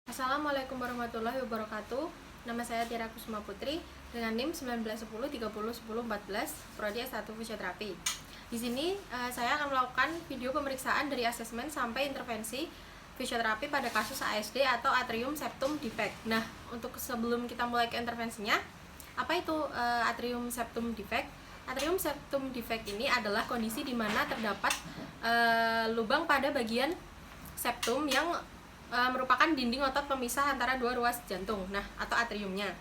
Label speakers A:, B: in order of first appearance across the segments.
A: Assalamualaikum warahmatullahi wabarakatuh. Nama saya Tiara Kusuma Putri dengan NIM 1910301014, prodi S1 Fisioterapi. Di sini saya akan melakukan video pemeriksaan dari asesmen sampai intervensi fisioterapi pada kasus ASD atau atrium septum defect. Nah, untuk sebelum kita mulai ke intervensinya, apa itu atrium septum defect? Atrium septum defect ini adalah kondisi di mana terdapat lubang pada bagian septum yang merupakan dinding otot pemisah antara dua ruas jantung, atau atriumnya.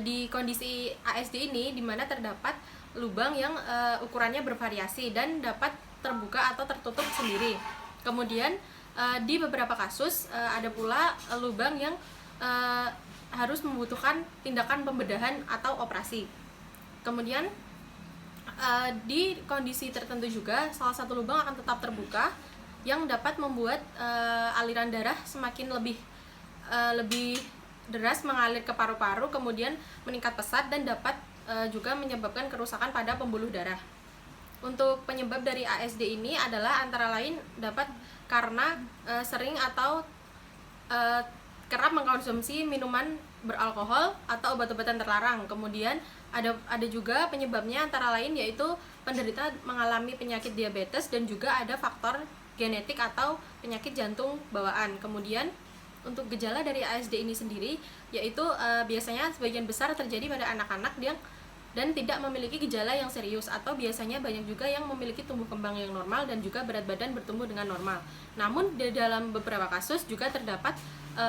A: Di kondisi ASD ini, di mana terdapat lubang yang ukurannya bervariasi dan dapat terbuka atau tertutup sendiri. Kemudian di beberapa kasus ada pula lubang yang harus membutuhkan tindakan pembedahan atau operasi. Kemudian di kondisi tertentu juga salah satu lubang akan tetap terbuka yang dapat membuat aliran darah semakin lebih deras mengalir ke paru-paru, kemudian meningkat pesat dan dapat juga menyebabkan kerusakan pada pembuluh darah. Untuk penyebab dari ASD ini adalah antara lain dapat karena sering atau kerap mengkonsumsi minuman beralkohol atau obat-obatan terlarang. Kemudian ada juga penyebabnya antara lain yaitu penderita mengalami penyakit diabetes dan juga ada faktor genetik atau penyakit jantung bawaan. Kemudian untuk gejala dari ASD ini sendiri yaitu biasanya sebagian besar terjadi pada anak-anak dan tidak memiliki gejala yang serius, atau biasanya banyak juga yang memiliki tumbuh kembang yang normal dan juga berat badan bertumbuh dengan normal. Namun di dalam beberapa kasus juga terdapat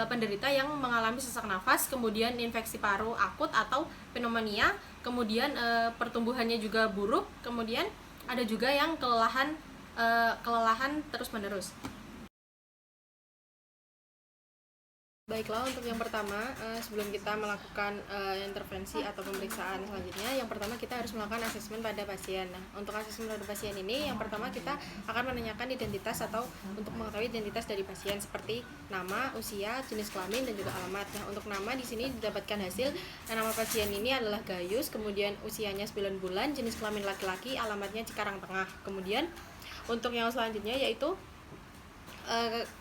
A: penderita yang mengalami sesak nafas, kemudian infeksi paru akut atau pneumonia, kemudian pertumbuhannya juga buruk, kemudian ada juga yang kelelahan terus-menerus. Baiklah, untuk yang pertama, sebelum kita melakukan intervensi atau pemeriksaan selanjutnya, yang pertama kita harus melakukan asesmen pada pasien. Nah, untuk asesmen pada pasien ini, yang pertama kita akan menanyakan identitas atau untuk mengetahui identitas dari pasien seperti nama, usia, jenis kelamin, dan juga alamat. Nah, untuk nama di sini didapatkan hasil nama pasien ini adalah Gayus, kemudian usianya 9 bulan, jenis kelamin laki-laki, alamatnya Cikarang Tengah. Kemudian untuk yang selanjutnya yaitu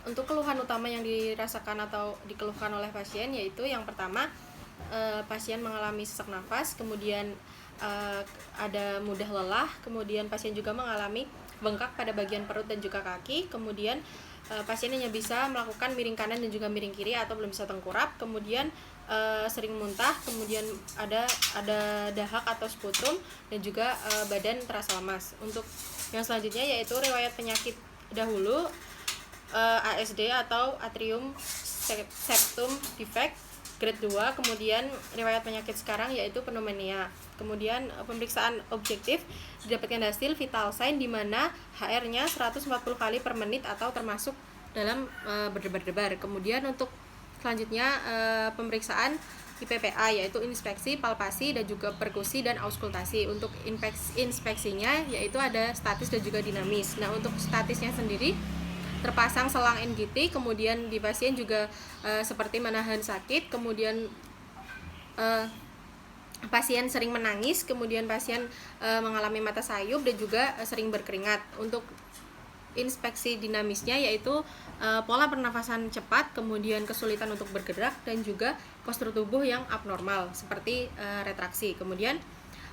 A: untuk keluhan utama yang dirasakan atau dikeluhkan oleh pasien, yaitu yang pertama pasien mengalami sesak nafas, kemudian ada mudah lelah, kemudian pasien juga mengalami bengkak pada bagian perut dan juga kaki, kemudian pasien hanya bisa melakukan miring kanan dan juga miring kiri atau belum bisa tengkurap, kemudian sering muntah, kemudian ada dahak atau sputum, dan juga badan terasa lemas. Untuk yang selanjutnya yaitu riwayat penyakit dahulu, ASD atau atrium septum defect grade 2, kemudian riwayat penyakit sekarang yaitu pneumonia. Kemudian pemeriksaan objektif didapatkan hasil vital sign di mana HR-nya 140 kali per menit atau termasuk dalam berdebar-debar. Kemudian untuk selanjutnya pemeriksaan IPPA yaitu inspeksi, palpasi, dan juga perkusi dan auskultasi. Untuk inspeksinya yaitu ada statis dan juga dinamis. Nah, untuk statisnya sendiri terpasang selang NGT, kemudian di pasien juga seperti menahan sakit, kemudian pasien sering menangis, kemudian pasien mengalami mata sayup dan juga sering berkeringat. Untuk inspeksi dinamisnya yaitu pola pernafasan cepat, kemudian kesulitan untuk bergerak, dan juga postur tubuh yang abnormal seperti retraksi. Kemudian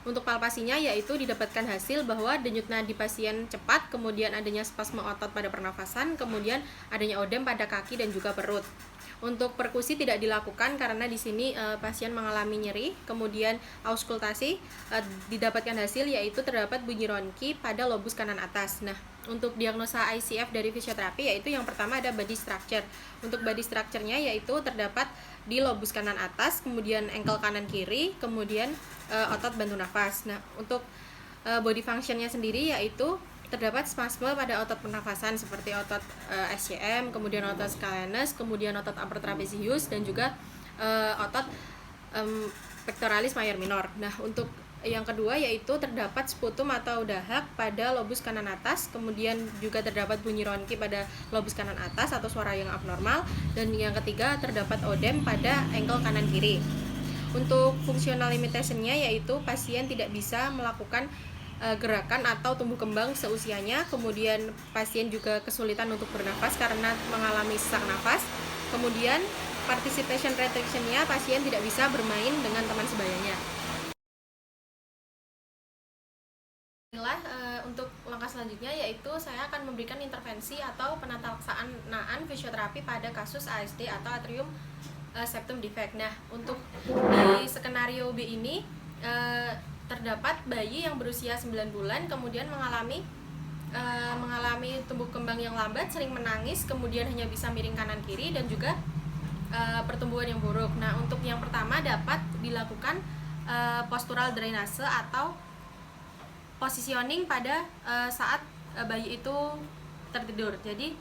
A: untuk palpasinya yaitu didapatkan hasil bahwa denyut nadi pasien cepat, kemudian adanya spasme otot pada pernafasan, kemudian adanya odem pada kaki dan juga perut. Untuk perkusi tidak dilakukan karena di sini pasien mengalami nyeri. Kemudian auskultasi didapatkan hasil yaitu terdapat bunyi ronki pada lobus kanan atas. Nah, untuk diagnosa ICF dari fisioterapi yaitu yang pertama ada body structure. Untuk body structure-nya yaitu terdapat di lobus kanan atas, kemudian ankle kanan kiri, kemudian otot bantu nafas. Nah, untuk body function-nya sendiri yaitu terdapat spasme pada otot pernafasan seperti otot SCM, kemudian otot scalenus, kemudian otot upper trapezius, dan juga otot pectoralis major minor. Nah, untuk yang kedua yaitu terdapat sputum atau dahak pada lobus kanan atas, kemudian juga terdapat bunyi ronki pada lobus kanan atas atau suara yang abnormal, dan yang ketiga terdapat odem pada ankle kanan kiri. Untuk functional limitation-nya yaitu pasien tidak bisa melakukan gerakan atau tumbuh kembang seusianya, kemudian pasien juga kesulitan untuk bernafas karena mengalami sesak nafas, kemudian participation restriction-nya pasien tidak bisa bermain dengan teman sebayanya. Inilah untuk langkah selanjutnya, yaitu saya akan memberikan intervensi atau penata laksanaan fisioterapi pada kasus ASD atau atrium septum defect. Nah, untuk di skenario B ini terdapat bayi yang berusia 9 bulan kemudian mengalami tumbuh kembang yang lambat, sering menangis, kemudian hanya bisa miring kanan kiri dan juga pertumbuhan yang buruk. Nah, untuk yang pertama dapat dilakukan postural drainase atau positioning pada saat bayi itu tertidur. Jadi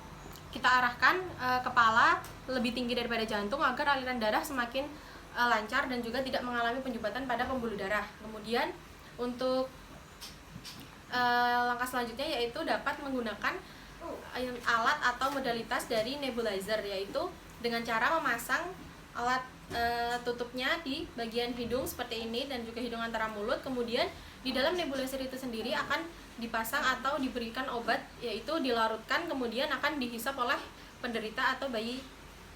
A: kita arahkan kepala lebih tinggi daripada jantung agar aliran darah semakin lancar dan juga tidak mengalami penyumbatan pada pembuluh darah. Kemudian untuk langkah selanjutnya yaitu dapat menggunakan alat atau modalitas dari nebulizer, yaitu dengan cara memasang alat tutupnya di bagian hidung seperti ini dan juga hidung antara mulut. Kemudian di dalam nebulizer itu sendiri akan dipasang atau diberikan obat, yaitu dilarutkan, kemudian akan dihisap oleh penderita atau bayi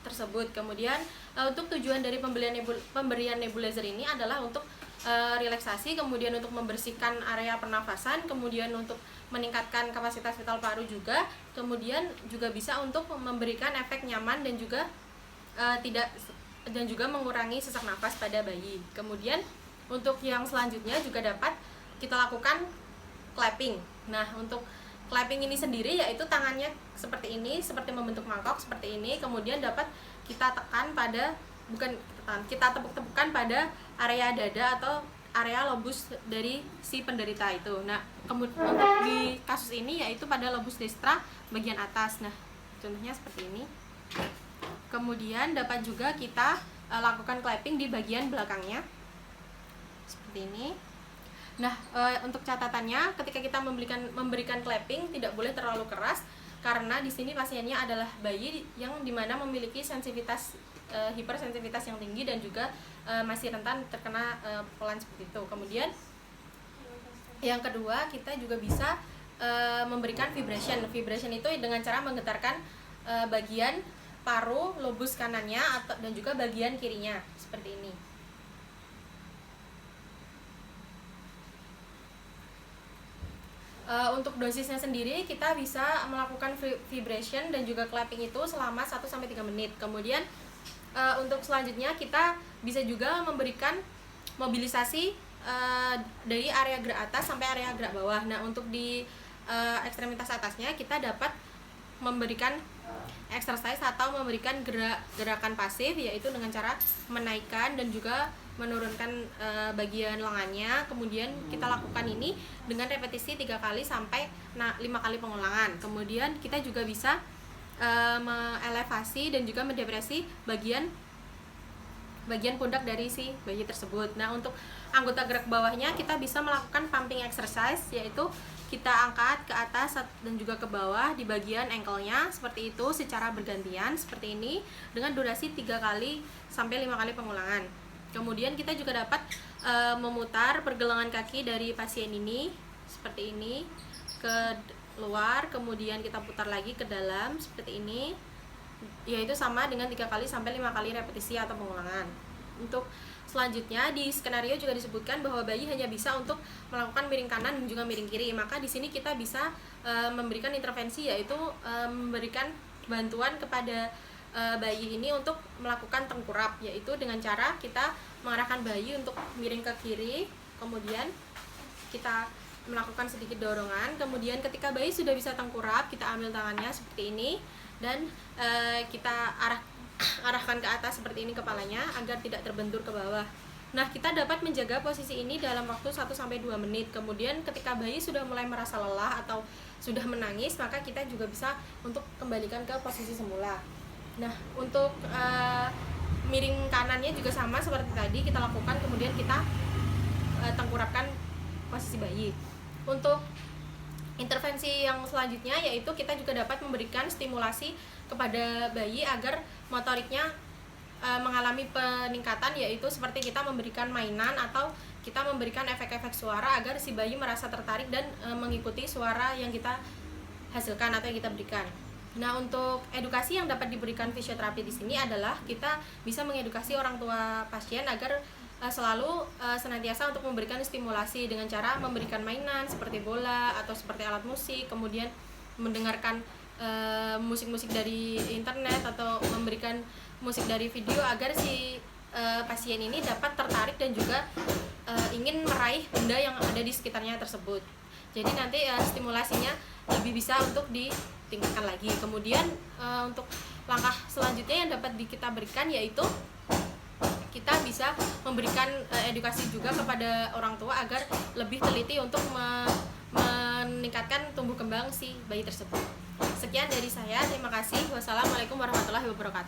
A: tersebut. Kemudian untuk tujuan dari pemberian nebulizer ini adalah untuk relaksasi, kemudian untuk membersihkan area pernafasan, kemudian untuk meningkatkan kapasitas vital paru juga, kemudian juga bisa untuk memberikan efek nyaman dan juga mengurangi sesak nafas pada bayi. Kemudian untuk yang selanjutnya juga dapat kita lakukan clapping. Nah, untuk clapping ini sendiri yaitu tangannya seperti ini, seperti membentuk mangkok seperti ini, kemudian dapat kita tekan pada kita tepuk-tepukkan pada area dada atau area lobus dari si penderita itu. Nah, kemudian untuk di kasus ini yaitu pada lobus destra bagian atas. Nah, contohnya seperti ini. Kemudian dapat juga kita lakukan clapping di bagian belakangnya seperti ini. Nah, untuk catatannya, ketika kita memberikan clapping tidak boleh terlalu keras karena di sini pasiennya adalah bayi yang dimana memiliki sensitivitas hipersensitivitas yang tinggi dan juga masih rentan terkena pukulan seperti itu. Kemudian yang kedua, kita juga bisa memberikan vibration. Vibration itu dengan cara menggetarkan bagian paru lobus kanannya dan juga bagian kirinya seperti ini. Untuk dosisnya sendiri kita bisa melakukan vibration dan juga clapping itu selama 1-3 menit. Kemudian untuk selanjutnya kita bisa juga memberikan mobilisasi dari area gerak atas sampai area gerak bawah. Nah, untuk di ekstremitas atasnya kita dapat memberikan exercise atau memberikan gerakan pasif, yaitu dengan cara menaikkan dan juga menurunkan bagian lengannya. Kemudian kita lakukan ini dengan repetisi 3 kali sampai 5 kali pengulangan. Kemudian kita juga bisa mengelevasi dan juga mendepresi bagian pundak dari si bayi tersebut. Nah, untuk anggota gerak bawahnya kita bisa melakukan pumping exercise, yaitu kita angkat ke atas dan juga ke bawah di bagian ankle-nya seperti itu secara bergantian seperti ini dengan durasi 3 kali sampai 5 kali pengulangan. Kemudian kita juga dapat memutar pergelangan kaki dari pasien ini seperti ini ke luar, kemudian kita putar lagi ke dalam seperti ini, yaitu sama dengan 3 kali sampai 5 kali repetisi atau pengulangan. Untuk selanjutnya di skenario juga disebutkan bahwa bayi hanya bisa untuk melakukan miring kanan dan juga miring kiri. Maka di sini kita bisa memberikan intervensi, yaitu memberikan bantuan kepada bayi ini untuk melakukan tengkurap, yaitu dengan cara kita mengarahkan bayi untuk miring ke kiri, kemudian kita melakukan sedikit dorongan, kemudian ketika bayi sudah bisa tengkurap kita ambil tangannya seperti ini dan kita arahkan ke atas seperti ini kepalanya agar tidak terbentur ke bawah. Nah, kita dapat menjaga posisi ini dalam waktu 1-2 menit. Kemudian ketika bayi sudah mulai merasa lelah atau sudah menangis, maka kita juga bisa untuk kembalikan ke posisi semula. Nah, untuk miring kanannya juga sama seperti tadi kita lakukan, kemudian kita tengkurapkan posisi bayi. Untuk intervensi yang selanjutnya yaitu kita juga dapat memberikan stimulasi kepada bayi agar motoriknya mengalami peningkatan, yaitu seperti kita memberikan mainan atau kita memberikan efek-efek suara agar si bayi merasa tertarik dan mengikuti suara yang kita hasilkan atau yang kita berikan. Nah, untuk edukasi yang dapat diberikan fisioterapi di sini adalah kita bisa mengedukasi orang tua pasien agar selalu senantiasa untuk memberikan stimulasi dengan cara memberikan mainan seperti bola atau seperti alat musik, kemudian mendengarkan musik-musik dari internet atau memberikan musik dari video agar si pasien ini dapat tertarik dan juga ingin meraih benda yang ada di sekitarnya tersebut. Jadi nanti stimulasinya lebih bisa untuk ditingkatkan lagi. Kemudian untuk langkah selanjutnya yang dapat kita berikan yaitu kita bisa memberikan edukasi juga kepada orang tua agar lebih teliti untuk meningkatkan tumbuh kembang si bayi tersebut. Sekian dari saya, terima kasih. Wassalamualaikum warahmatullahi wabarakatuh.